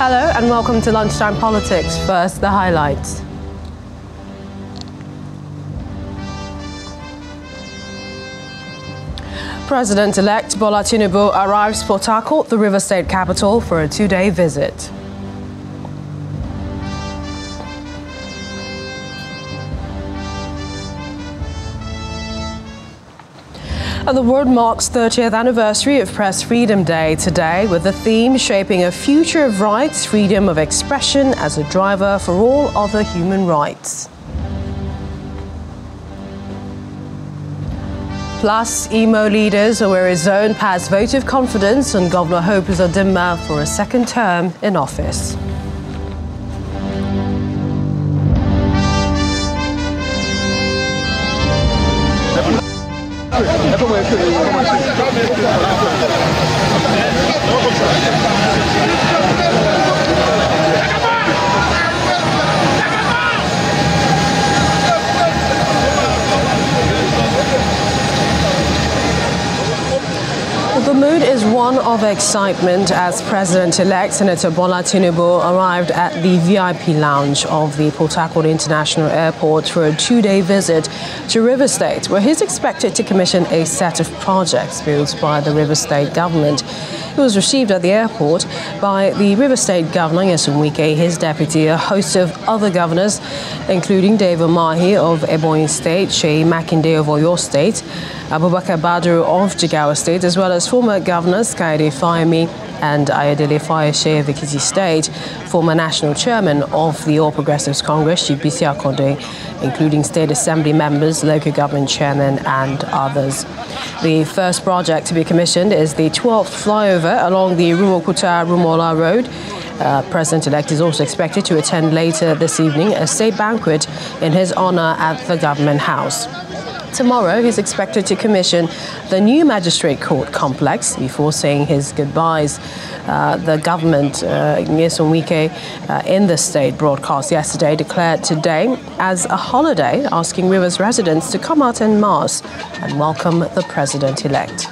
Hello and welcome to Lunchtime Politics. First, the highlights. President-elect Bola Tinubu arrives Port Harcourt, the River State capital, for a two-day visit. And the world marks 30th anniversary of Press Freedom Day today, with the theme shaping a future of rights, freedom of expression as a driver for all other human rights. Plus, Imo leaders Owerri Zone pass vote of confidence on Governor Hope Uzodinma for a second term in office. The mood is one of excitement as President-elect Senator Bola Tinubu arrived at the VIP lounge of the Port Harcourt International Airport for a two-day visit to River State, where he's expected to commission a set of projects built by the River State government. He was received at the airport by the River State Governor, Wike, his deputy, a host of other governors, including Dave Umahi of Ebonyi State, Seyi Makinde of Oyo State, Abubakar Badru of Jigawa State, as well as former governors Kaide Fayemi and Ayodele Fayese of Ekiti State, former national chairman of the All Progressives Congress, Bisi Akande, including state assembly members, local government chairmen and others. The first project to be commissioned is the 12th flyover along the Rumokuta-Rumola Road. President-elect is also expected to attend later this evening a state banquet in his honor at the Government House. Tomorrow, he's expected to commission the new magistrate court complex before saying his goodbyes. The government, Nyesom Wike, in the state broadcast yesterday declared today as a holiday, asking Rivers residents to come out en masse and welcome the president-elect.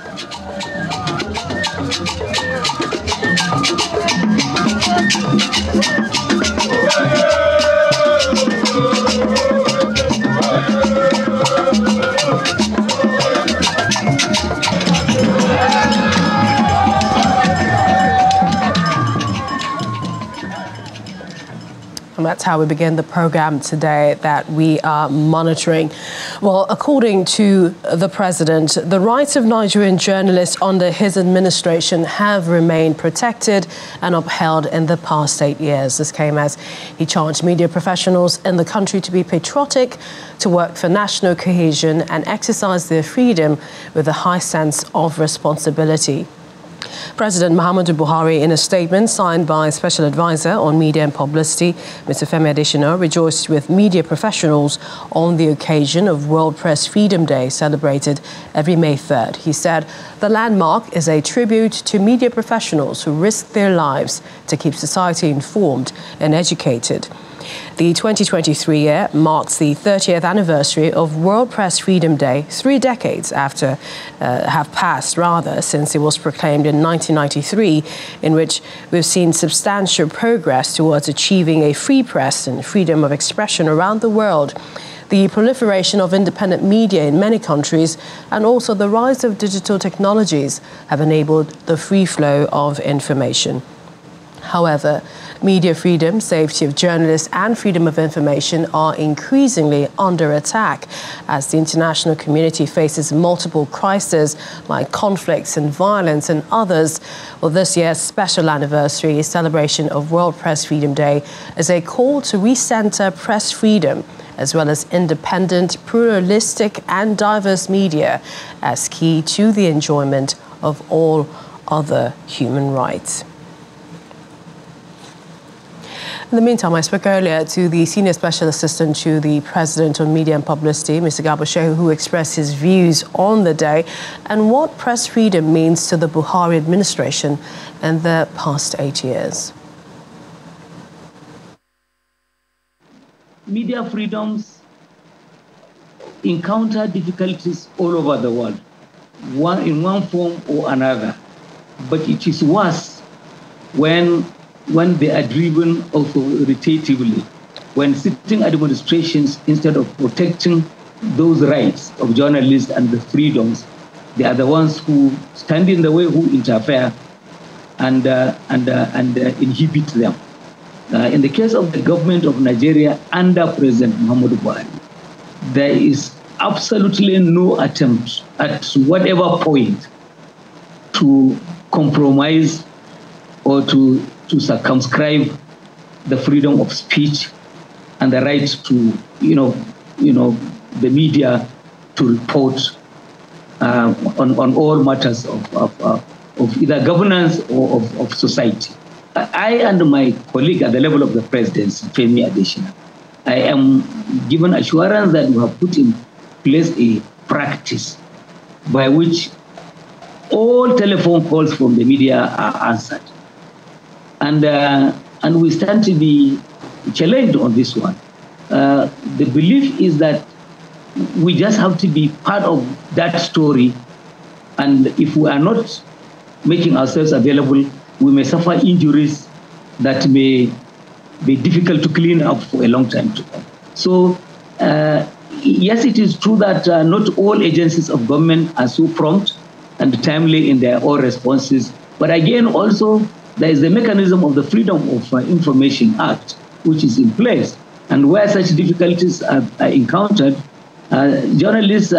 And that's how we begin the program today that we are monitoring. Well, according to the president, the rights of Nigerian journalists under his administration have remained protected and upheld in the past 8 years. This came as he charged media professionals in the country to be patriotic, to work for national cohesion and exercise their freedom with a high sense of responsibility. President Muhammadu Buhari, in a statement signed by Special Advisor on Media and Publicity, Mr. Femi Adesina, rejoiced with media professionals on the occasion of World Press Freedom Day, celebrated every May 3rd. He said the landmark is a tribute to media professionals who risk their lives to keep society informed and educated. The 2023 year marks the 30th anniversary of World Press Freedom Day, 3 decades have passed since it was proclaimed in 1993, in which we've seen substantial progress towards achieving a free press and freedom of expression around the world. The proliferation of independent media in many countries and also the rise of digital technologies have enabled the free flow of information. However, media freedom, safety of journalists and freedom of information are increasingly under attack as the international community faces multiple crises like conflicts and violence and others. Well, this year's special anniversary celebration of World Press Freedom Day is a call to recenter press freedom as well as independent, pluralistic and diverse media as key to the enjoyment of all other human rights. In the meantime, I spoke earlier to the Senior Special Assistant to the President on Media and Publicity, Mr. Garba Shehu, who expressed his views on the day and what press freedom means to the Buhari administration in the past 8 years. Media freedoms encounter difficulties all over the world, in one form or another. But it is worse when when they are driven authoritatively, when sitting administrations, instead of protecting those rights of journalists and the freedoms, they are the ones who stand in the way, who interfere and inhibit them. In the case of the government of Nigeria under President Muhammadu Buhari, there is absolutely no attempt at whatever point to compromise or to circumscribe the freedom of speech and the right to, the media to report on all matters of either governance or of society. I and my colleague at the level of the presidency, Femi Adesina, I am given assurance that we have put in place a practice by which all telephone calls from the media are answered. And we stand to be challenged on this one. The belief is that we just have to be part of that story. And if we are not making ourselves available, we may suffer injuries that may be difficult to clean up for a long time to come. So, yes, it is true that not all agencies of government are so prompt and timely in their own responses. But again, also, there is the mechanism of the Freedom of Information Act, which is in place. And where such difficulties are encountered, journalists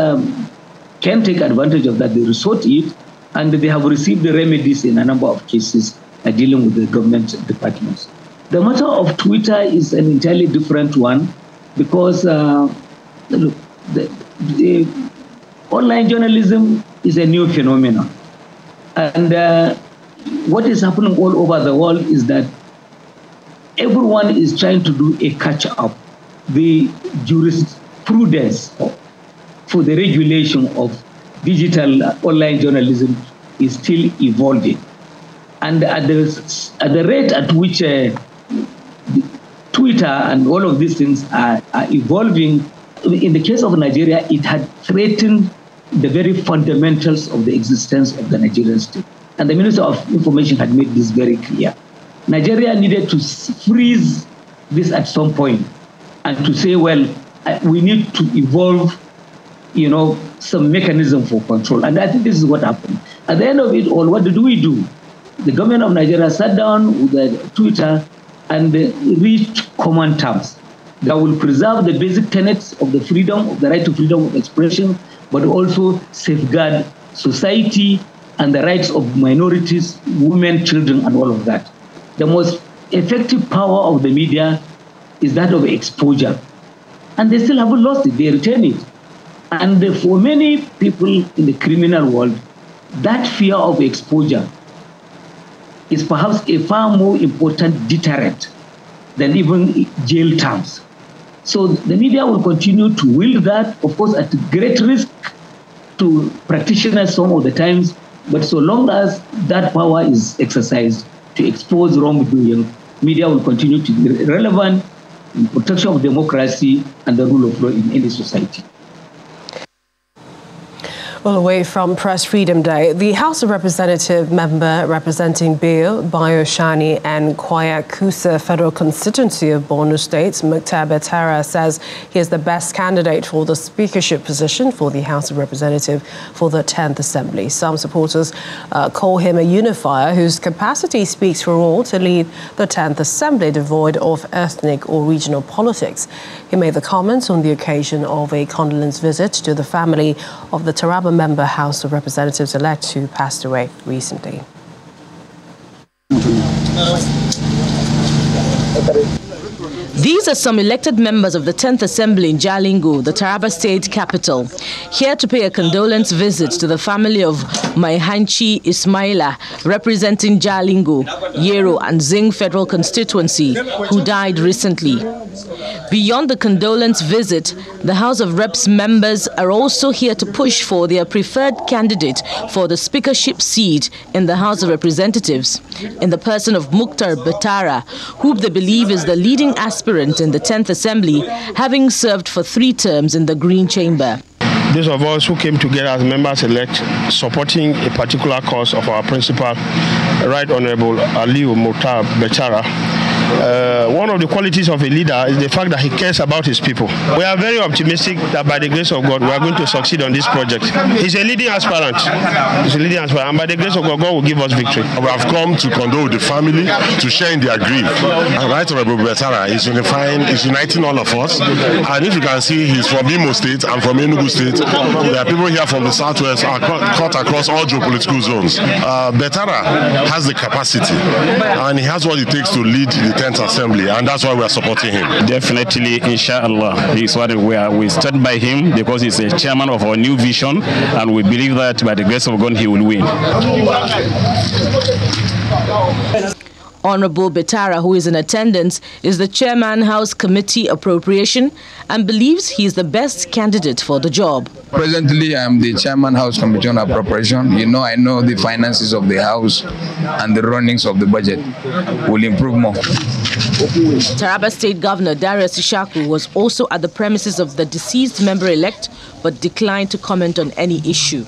can take advantage of that. They resort to it, and they have received the remedies in a number of cases dealing with the government departments. The matter of Twitter is an entirely different one because look, the online journalism is a new phenomenon. And what is happening all over the world is that everyone is trying to do a catch-up. The jurisprudence for the regulation of digital online journalism is still evolving. And at the rate at which Twitter and all of these things are evolving, in the case of Nigeria, it had threatened the very fundamentals of the existence of the Nigerian state. And the Minister of Information had made this very clear. Nigeria needed to freeze this at some point and to say, well, we need to evolve, some mechanism for control. And I think this is what happened. At the end of it all, what did we do? The government of Nigeria sat down with Twitter and reached common terms that will preserve the basic tenets of the freedom, of the right to freedom of expression, but also safeguard society and the rights of minorities, women, children, and all of that. The most effective power of the media is that of exposure. And they still haven't lost it, they retain it. And for many people in the criminal world, that fear of exposure is perhaps a far more important deterrent than even jail terms. So the media will continue to wield that, of course, at great risk to practitioners some of the times, but so long as that power is exercised to expose wrongdoing, media will continue to be relevant in protection of democracy and the rule of law in any society. Well, away from Press Freedom Day, the House of Representatives member representing Biu, Bayoshani and Kwaya Kusa Federal Constituency of Borno State, Mukhtar Betara, says he is the best candidate for the speakership position for the House of Representatives for the 10th Assembly. Some supporters call him a unifier whose capacity speaks for all to lead the 10th Assembly devoid of ethnic or regional politics. He made the comments on the occasion of a condolence visit to the family of the Taraba member House of Representatives-elect who passed away recently. These are some elected members of the 10th Assembly in Jalingo, the Taraba state capital, here to pay a condolence visit to the family of Maihanchi Ismaila, representing Jalingo, Yero and Zing federal constituency, who died recently. Beyond the condolence visit, the House of Reps members are also here to push for their preferred candidate for the speakership seat in the House of Representatives, in the person of Mukhtar Betara, who they believe is the leading aspirant in the 10th Assembly, having served for 3 terms in the Green Chamber. those of us who came together as members-elect supporting a particular cause of our principal, Right Honorable Aliyu Mukhtar Bechara. One of the qualities of a leader is the fact that he cares about his people. We are very optimistic that by the grace of God, we are going to succeed on this project. He's a leading aspirant. And by the grace of God, God will give us victory. We have come to condole with the family, to share in their grief. And Right Honorable Bechara is uniting all of us. And if you can see, he's from Imo State and from Enugu State. There are people here from the Southwest cut across all geopolitical zones. Bechara has the capacity, and he has what it takes to lead the 10th Assembly, and that's why we are supporting him. Definitely, inshallah, he's what we stand by him because he's a chairman of our new vision, and we believe that by the grace of God, he will win. Honorable Bechara, who is in attendance, is the chairman House Committee Appropriation and believes he is the best candidate for the job. Presently, I am the chairman House Committee on Appropriation. I know the finances of the House and the runnings of the budget will improve more. Taraba State Governor Darius Ishaku was also at the premises of the deceased member-elect but declined to comment on any issue.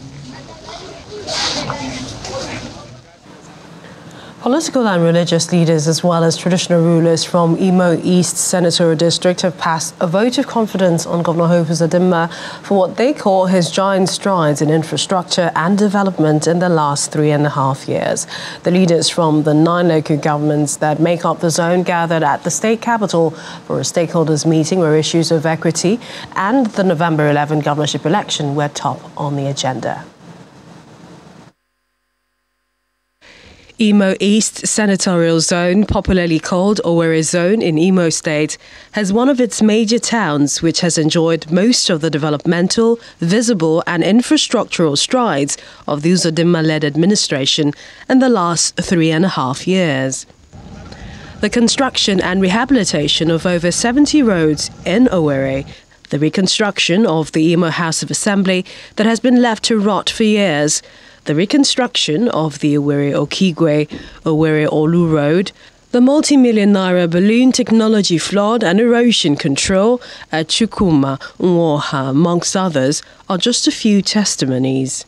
Political and religious leaders, as well as traditional rulers from Imo East Senatorial District, have passed a vote of confidence on Governor Hope Uzodinma for what they call his giant strides in infrastructure and development in the last 3.5 years. The leaders from the 9 local governments that make up the zone gathered at the state capital for a stakeholders meeting where issues of equity and the November 11 governorship election were top on the agenda. Imo East Senatorial Zone, popularly called Owerri Zone in Imo State, has one of its major towns which has enjoyed most of the developmental, visible and infrastructural strides of the Uzodinma-led administration in the last 3.5 years. The construction and rehabilitation of over 70 roads in Owerri, the reconstruction of the Imo House of Assembly that has been left to rot for years, the reconstruction of the Owerri-Okigwe-Owerri-Olu Road, the multi-million naira balloon technology flood and erosion control at Chukwuma, Nwoha, amongst others, are just a few testimonies.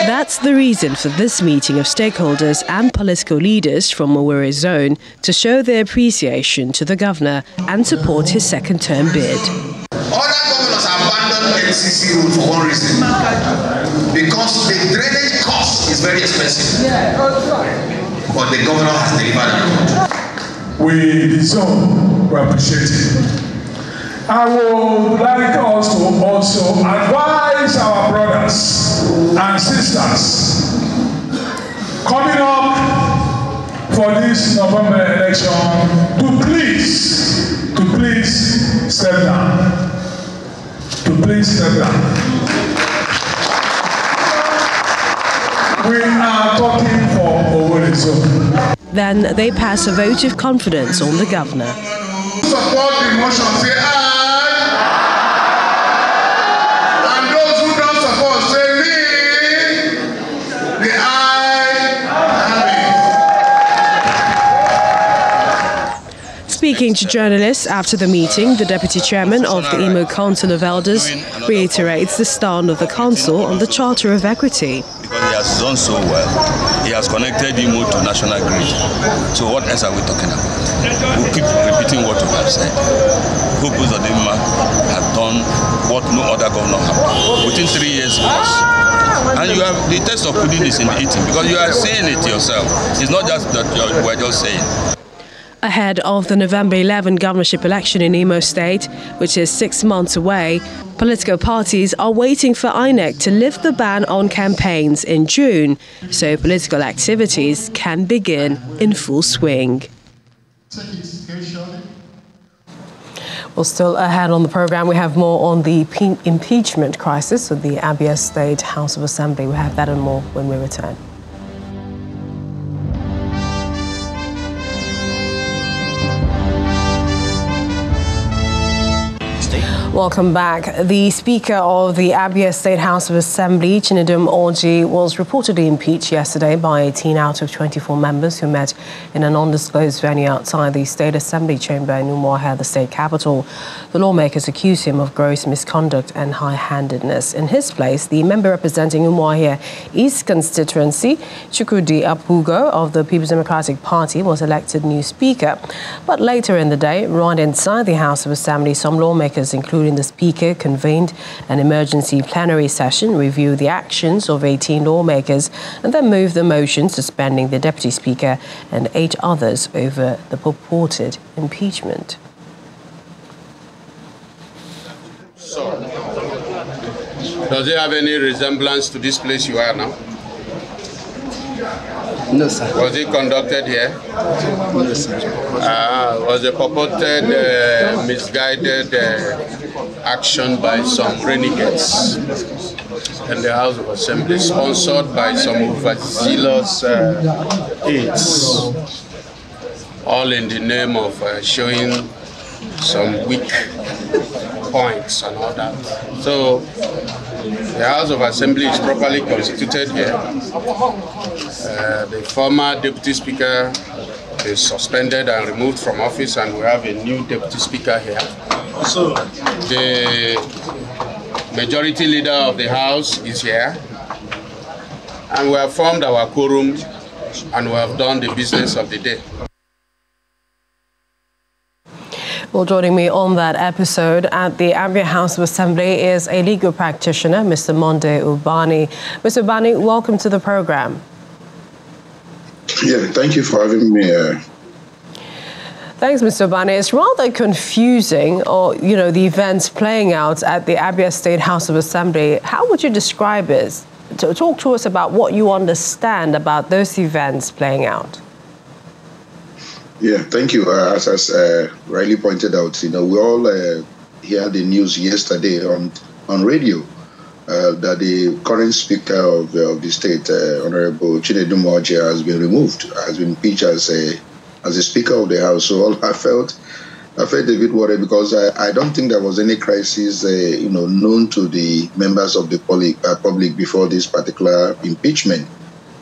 That's the reason for this meeting of stakeholders and political leaders from Owerri Zone to show their appreciation to the governor and support his second-term bid. Other governors abandoned MCC route for one reason, because the drainage cost is very expensive. But the governor has delivered. We, the zone, we appreciate it. I would like us to also advise our brothers and sisters coming up for this November election to please step down. We are talking for Owerri Zone. Then they pass a vote of confidence on the governor. Support the motion, say aye. And those who don't support, say me. The aye have it. Speaking to journalists after the meeting, the deputy chairman of the Imo Council of Elders reiterates the stand of the council on the Charter of Equity. Because he has done so well, he has connected Imo to national grid. So what else are we talking about? We'll keep repeating what we have said. Hope Uzodinma has done what no other governor has done within 3 years plus. And you have the test of putting this in the eating, because you are saying it yourself. It's not just that we're just saying. Ahead of the November 11 governorship election in Imo State, which is 6 months away, political parties are waiting for INEC to lift the ban on campaigns in June, so political activities can begin in full swing. Well, still ahead on the program, we have more on the impeachment crisis of the Abia State House of Assembly. We have that and more when we return. Welcome back. The Speaker of the Abia State House of Assembly, Tinubu, was reportedly impeached yesterday by 18 out of 24 members who met in an undisclosed venue outside the State Assembly chamber in Umuahia, the state capital. The lawmakers accused him of gross misconduct and high-handedness. In his place, the member representing Umuahia East constituency, Chukwudi Apugo of the People's Democratic Party, was elected new Speaker. But later in the day, right inside the House of Assembly, some lawmakers, including the Speaker, convened an emergency plenary session, reviewed the actions of 18 lawmakers, and then moved the motion suspending the Deputy Speaker and 8 others over the purported impeachment. So, does it have any resemblance to this place you are now? No, sir. Was it conducted here? No, sir. Was a purported misguided action by some renegades in the House of Assembly, sponsored by some overzealous aides, all in the name of showing some weak points and all that. So the House of Assembly is properly constituted here. The former Deputy Speaker is suspended and removed from office, and we have a new Deputy Speaker here. So the Majority Leader of the House is here, and we have formed our quorum and we have done the business of the day. Well, joining me on that episode at the Abia House of Assembly is a legal practitioner, Mr. Monde Ubani. Mr. Ubani, welcome to the program. Yeah, thank you for having me. Thanks, Mr. Ubani. It's rather confusing, or, the events playing out at the Abia State House of Assembly. How would you describe it? Talk to us about what you understand about those events playing out. Yeah, thank you. As Riley pointed out, we all heard the news yesterday on radio that the current Speaker of the state, Honorable Tinubu, has been removed, has been impeached as a Speaker of the House. So all I felt a bit worried, because I don't think there was any crisis, known to the members of the public before this particular impeachment.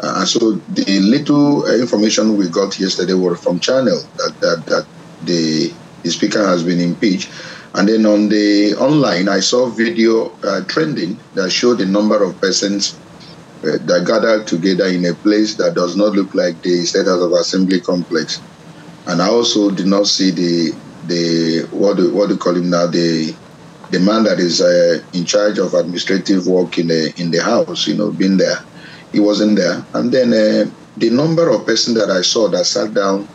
And so the little information we got yesterday was from Channel that the Speaker has been impeached. And then on the online, I saw video trending that showed the number of persons that gathered together in a place that does not look like the State House of Assembly complex. And I also did not see the what do you call him now, the man that is in charge of administrative work in the House, being there. He wasn't there. And then the number of persons that I saw that sat down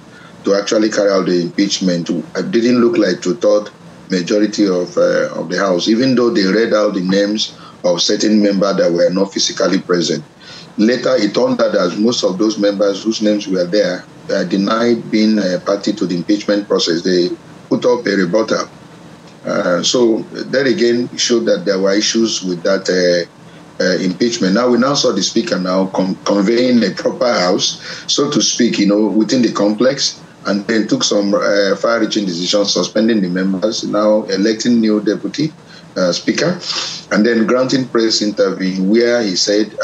to actually carry out the impeachment didn't look like two-thirds majority of the House, even though they read out the names of certain members that were not physically present. Later, it turned out that most of those members whose names were there denied being a party to the impeachment process. They put up a rebuttal. So that again showed that there were issues with that impeachment. Now we saw the Speaker now conveying a proper House, so to speak, within the complex, and then took some far-reaching decisions, suspending the members, now electing new Deputy Speaker, and then granting press interview where he said,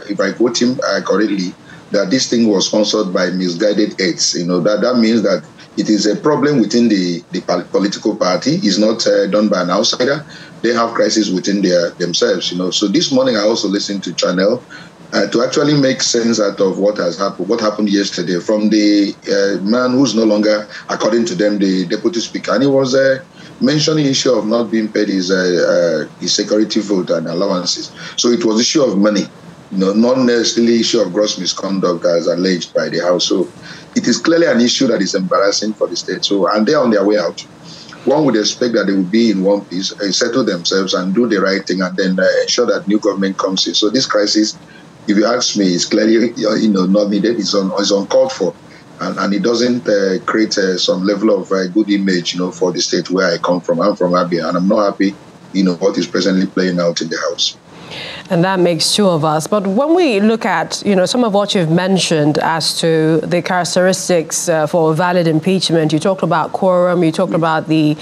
if I quote him correctly, that this thing was sponsored by misguided aides. That means that it is a problem within the political party. It's not done by an outsider. They have crises within themselves. So this morning I also listened to Channel to actually make sense out of what happened yesterday from the man who's no longer, according to them, the Deputy Speaker. And he was mentioning the issue of not being paid his security vote and allowances. So it was issue of money, not necessarily issue of gross misconduct as alleged by the House. So it is clearly an issue that is embarrassing for the state. So, and they're on their way out. One would expect that they will be in one piece, settle themselves and do the right thing, and then ensure that new government comes in. So this crisis, if you ask me, is clearly not needed. It's uncalled for, and it doesn't create some level of good image, for the state where I come from. I'm from Abia, and I'm not happy, what is presently playing out in the House. And that makes two of us. But when we look at, some of what you've mentioned as to the characteristics for valid impeachment, you talked about quorum, you talked about the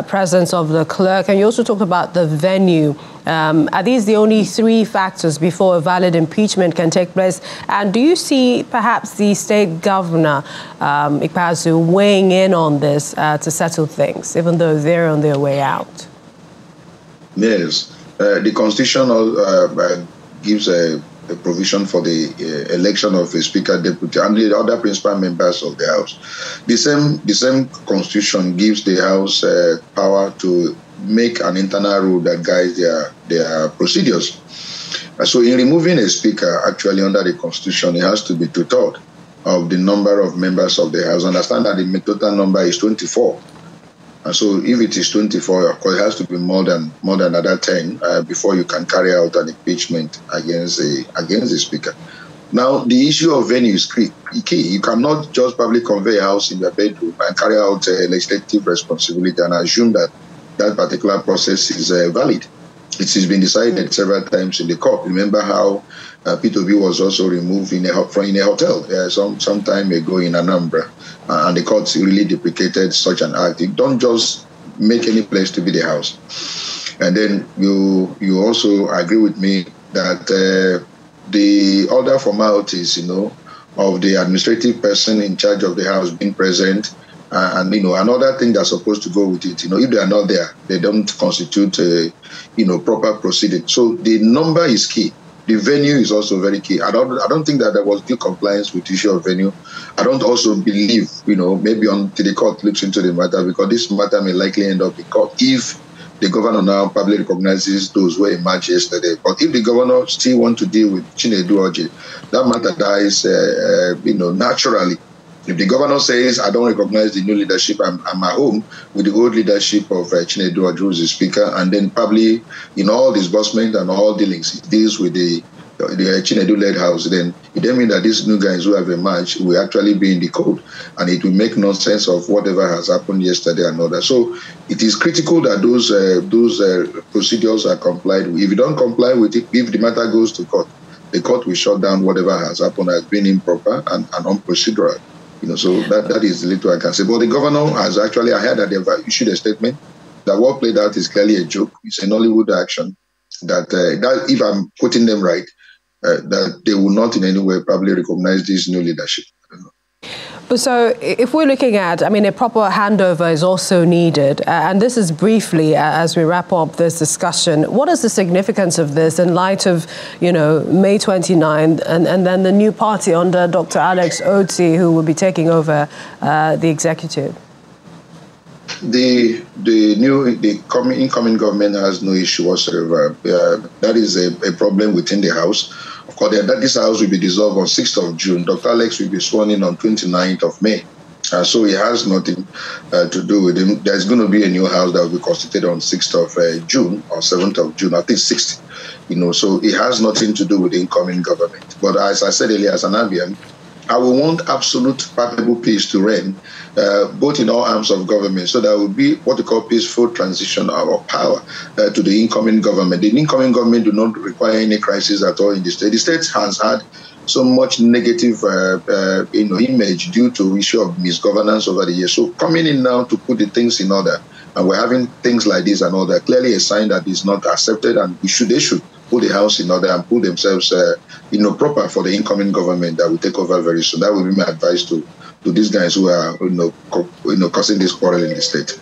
presence of the clerk, and you also talked about the venue. Are these the only three factors before a valid impeachment can take place? And do you see perhaps the state governor, Ikpeazu, weighing in on this to settle things, even though they're on their way out? Yes. The Constitution gives a provision for the election of a Speaker, Deputy, and the other principal members of the House. The same Constitution gives the House power to make an internal rule that guides their procedures. So in removing a Speaker, actually under the Constitution, it has to be 2/3 of the number of members of the House. Understand that the total number is 24. And so if it is 24, of course, it has to be more than another 10 before you can carry out an impeachment against the Speaker. Now, the issue of venue is key. You cannot just probably convey a house in your bedroom and carry out a legislative responsibility and assume that that particular process is valid. It has been decided several times in the court. Remember how P2B was also removed in a hotel some time ago in Anambra, and the court really deprecated such an act. You don't just make any place to be the house. And then you also agree with me that the other formalities, of the administrative person in charge of the house being present, and another thing that's supposed to go with it, if they are not there, they don't constitute proper proceeding. So the number is key. The venue is also very key. I don't think that there was due compliance with the issue of venue. I don't also believe, maybe until the court looks into the matter, because this matter may likely end up in court if the governor now publicly recognizes those who emerged yesterday. But if the governor still wants to deal with Chinedu Orji, that matter dies, naturally. If the governor says, I don't recognize the new leadership, I'm at home with the old leadership of Chinedu Orji, who is the speaker, and then probably in all disbursement and all dealings, it deals with the Chinedu-led house, then it doesn't mean that these new guys who have emerged will actually be in the code, and it will make nonsense of whatever has happened yesterday and all that. So it is critical that those procedures are complied with. If you don't comply with it, if the matter goes to court, the court will shut down whatever has happened as being improper and unprocedural. So that is the little I can say. But the governor has actually, I heard that they've issued a statement that what played out is clearly a joke. It's a Nollywood action. That if I'm quoting them right, that they will not in any way probably recognize this new leadership. So if we're looking at, a proper handover is also needed. And this is briefly, as we wrap up this discussion, what is the significance of this in light of, May 29th and then the new party under Dr. Alex Oti, who will be taking over the executive? The incoming government has no issue whatsoever. That is a problem within the House. Of course, this House will be dissolved on 6th of June. Dr. Alex will be sworn in on 29th of May. So it has nothing to do with him. There's going to be a new House that will be constituted on 6th of June or 7th of June, I think 6th. So it has nothing to do with the incoming government. But as I said earlier, as an Abian, I will want absolute palpable peace to reign, both in all arms of government, so there will be what we call peaceful transition of power to the incoming government. The incoming government do not require any crisis at all in the state. The state has had so much negative image due to issue of misgovernance over the years. So coming in now to put the things in order, and we're having things like this and all that, clearly a sign that is not accepted, and they should put the house in order and put themselves proper for the incoming government that will take over very soon. That will be my advice to these guys who are causing this quarrel in the state.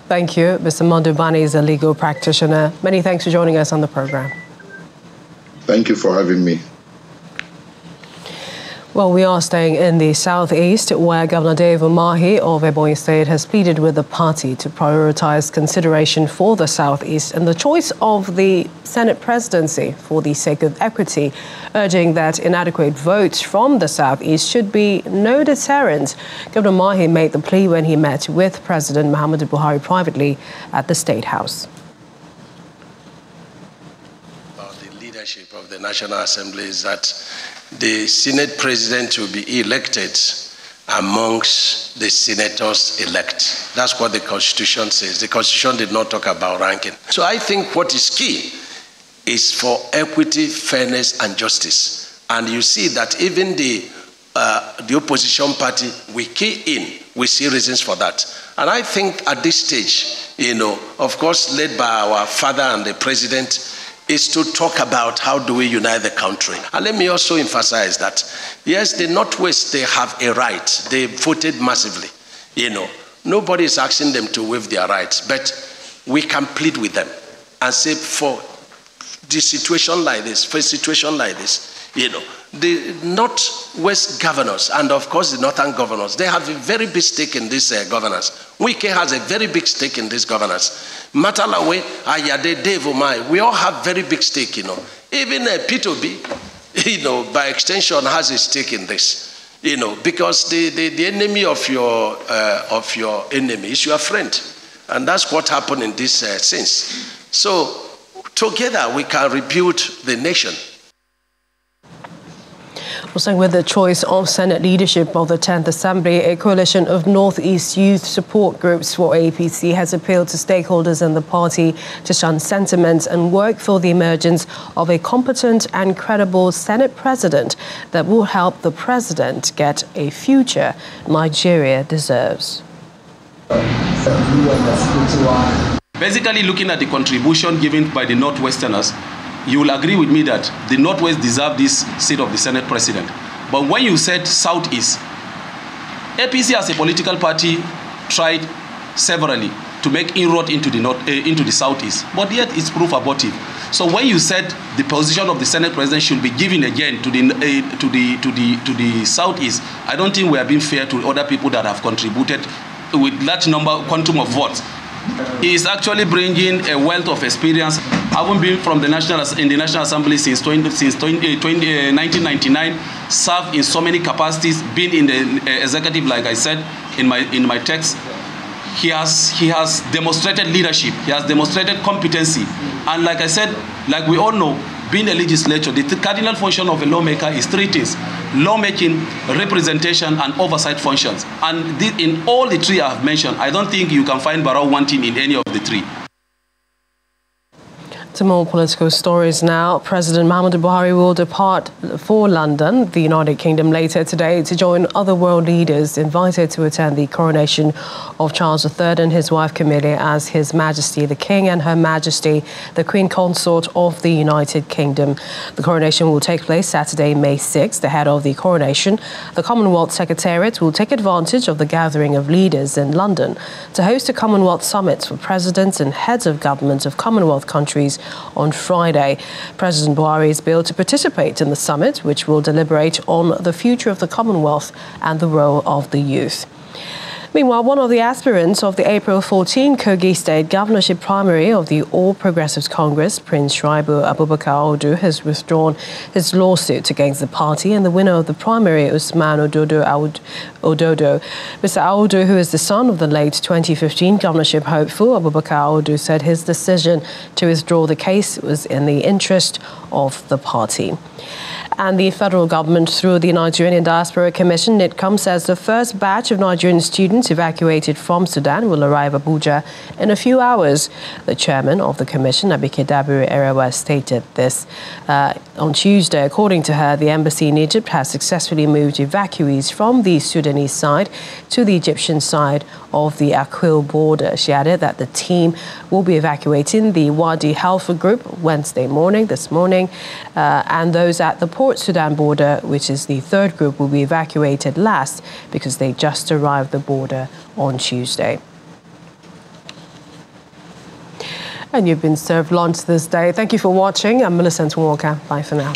Thank you. Mr. Mondubani is a legal practitioner. Many thanks for joining us on the program. Thank you for having me. Well, we are staying in the southeast, where Governor Dave Umahi of Ebonyi State has pleaded with the party to prioritize consideration for the southeast and the choice of the Senate presidency for the sake of equity, urging that inadequate votes from the southeast should be no deterrent. Governor Umahi made the plea when he met with President Muhammadu Buhari privately at the State House. About the leadership of the National Assembly is that the Senate president will be elected amongst the senators elect. That's what the Constitution says. The Constitution did not talk about ranking. So I think what is key is for equity, fairness, and justice. And you see that even the opposition party, we key in, we see reasons for that. And I think at this stage, you know, of course, led by our father and the president, is to talk about how do we unite the country. And let me also emphasize that, yes, the Northwest, they have a right. They voted massively, you know. Nobody is asking them to waive their rights, but we can plead with them and say for the situation like this, for a situation like this, you know, the Northwest governors and of course the Northern governors, they have a very big stake in this governance. Wike has a very big stake in this governance. Matalawe, Ayade, Dave Omai, we all have very big stake, you know. Even P2B, you know, by extension has a stake in this, you know, because the enemy of your enemy is your friend. And that's what happened in this sense. So together we can rebuild the nation. Also, with the choice of Senate leadership of the 10th Assembly, a coalition of Northeast youth support groups for APC has appealed to stakeholders in the party to shun sentiments and work for the emergence of a competent and credible Senate president that will help the president get a future Nigeria deserves. Basically, looking at the contribution given by the Northwesterners, you will agree with me that the Northwest deserve this seat of the Senate president. But when you said Southeast, APC as a political party tried severally to make inroad into the Southeast, but yet it's proof abortive. So when you said the position of the Senate president should be given again to the Southeast, I don't think we are being fair to other people that have contributed with large quantum of votes. He is actually bringing a wealth of experience, having been from in the National Assembly since 1999, served in so many capacities, been in the executive, like I said in my text. He has demonstrated leadership, he has demonstrated competency, and like I said, like we all know, being a legislature, the cardinal function of a lawmaker is three things: lawmaking, representation, and oversight functions. And in all the three I have mentioned, I don't think you can find Barrow wanting in any of the three. To more political stories now, President Muhammadu Buhari will depart for London, the United Kingdom, later today to join other world leaders invited to attend the coronation of Charles III and his wife Camilla as His Majesty the King and Her Majesty the Queen Consort of the United Kingdom. The coronation will take place Saturday, May 6th. Ahead of the coronation, the Commonwealth Secretariat will take advantage of the gathering of leaders in London to host a Commonwealth Summit for presidents and heads of government of Commonwealth countries on Friday. President Buhari is billed to participate in the summit, which will deliberate on the future of the Commonwealth and the role of the youth. Meanwhile, one of the aspirants of the April 14 Kogi State governorship primary of the All Progressives Congress, Prince Shaibu Abubakar Audu, has withdrawn his lawsuit against the party and the winner of the primary, Usman Ododo. Mr. Audu, who is the son of the late 2015 governorship hopeful, Abubakar Audu, said his decision to withdraw the case was in the interest of the party. And the federal government, through the Nigerian Diaspora Commission, NIDCOM, says the first batch of Nigerian students evacuated from Sudan will arrive Abuja in a few hours. The chairman of the commission, Abike Dabiri Erewa, stated this on Tuesday. According to her, the embassy in Egypt has successfully moved evacuees from the Sudanese side to the Egyptian side of the Akwil border. She added that the team will be evacuating the Wadi Halfa group this morning, and those at the Port Sudan border, which is the third group, will be evacuated last because they just arrived the border on Tuesday. And you've been served lunch this day. Thank you for watching. I'm Millicent Walker. Bye for now.